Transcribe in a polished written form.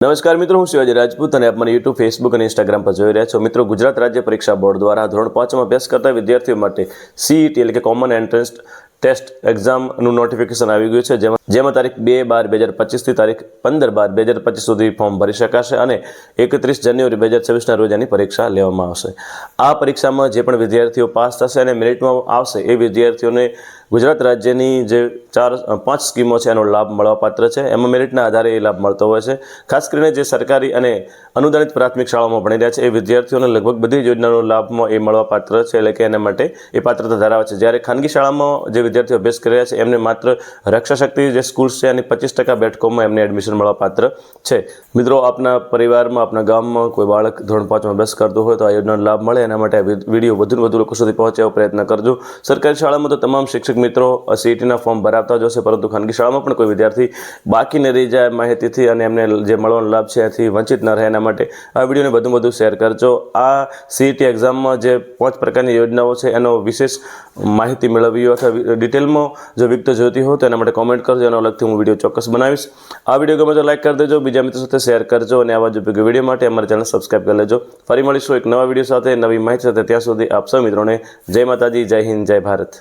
નમસ્કાર મિત્રો, હું શિવાજી રાજપૂત અને આપ મને યુટ્યુબ, ફેસબુક અને ઇન્સ્ટાગ્રામ પર જોઈ રહ્યા છો. મિત્રો, ગુજરાત રાજ્ય પરીક્ષા બોર્ડ દ્વારા ધોરણ 5માં અભ્યાસ કરતા વિદ્યાર્થીઓ માટે CET એટલે કે કોમન એન્ટ્રન્સ ટેસ્ટ એક્ઝામનું નોટિફિકેશન આવી ગયું છે, જેમાં તારીખ 2/12/2025 થી તારીખ 15/12/2025 સુધી ફોર્મ ભરી શકાશે અને 31 જાન્યુઆરી 2026ના રોજ એની પરીક્ષા લેવામાં આવશે. આ પરીક્ષામાં જે પણ વિદ્યાર્થીઓ પાસ થશે અને મેરિટમાં આવશે એ વિદ્યાર્થીઓને ગુજરાત રાજ્યની જે 4-5 સ્કીમો છે એનો લાભ મળવાપાત્ર છે. એમાં મેરિટના આધારે એ લાભ મળતો હોય છે. ખાસ કરીને જે સરકારી અને અનુદાનિત પ્રાથમિક શાળાઓમાં ભણી રહ્યા છે એ વિદ્યાર્થીઓને લગભગ બધી યોજનાનો લાભમાં એ મળવાપાત્ર છે, એટલે કે એના માટે એ પાત્રતા ધરાવે છે. જ્યારે ખાનગી શાળામાં જે વિદ્યાર્થીઓ અભ્યાસ કરી રહ્યા છે એમને માત્ર રક્ષા શક્તિ જે સ્કૂલ છે એની 25% બેઠકોમાં એમને એડમિશન મળવાપાત્ર છે. મિત્રો, આપના પરિવારમાં, આપના ગામમાં કોઈ બાળક ધોરણ 5માં અભ્યાસ કરતું હોય તો આ યોજનાનો લાભ મળે એના માટે વિડીયો વધુ લોકો સુધી પહોંચે એવો પ્રયત્ન કરજો. સરકારી શાળામાં તો તમામ શિક્ષક મિત્રો CETના ફોર્મ ભરાવતા જ હશે, પરંતુ ખાનગી શાળામાં પણ કોઈ વિદ્યાર્થી બાકી ન રહી જાય માહિતીથી અને એમને જે મળવાનો લાભ છે એથી વંચિત ન રહે એના માટે આ વિડીયોને વધુ શેર કરજો. આ CET એક્ઝામમાં જે 5 પ્રકારની યોજનાઓ છે એનો વિશેષ માહિતી મેળવવી હોય અથવા ડિટેલમાં જો વિગતો જોઈતી હોય તો એના માટે કોમેન્ટ કરજો. એનો અલગથી હું વિડીયો ચોક્કસ બનાવીશ. આ વિડીયો ગમે તો લાઈક કરી દેજો, બીજા મિત્રો સાથે શેર કરજો અને આવા જ ઉપયોગી વિડીયો માટે અમારી ચેનલ સબસ્ક્રાઈબ કરી લેજો. ફરી મળીશું એક નવા વિડીયો સાથે, નવી માહિતી સાથે. ત્યાં સુધી આપ સૌ મિત્રોને જય માતાજી, જય હિન્દ, જય ભારત.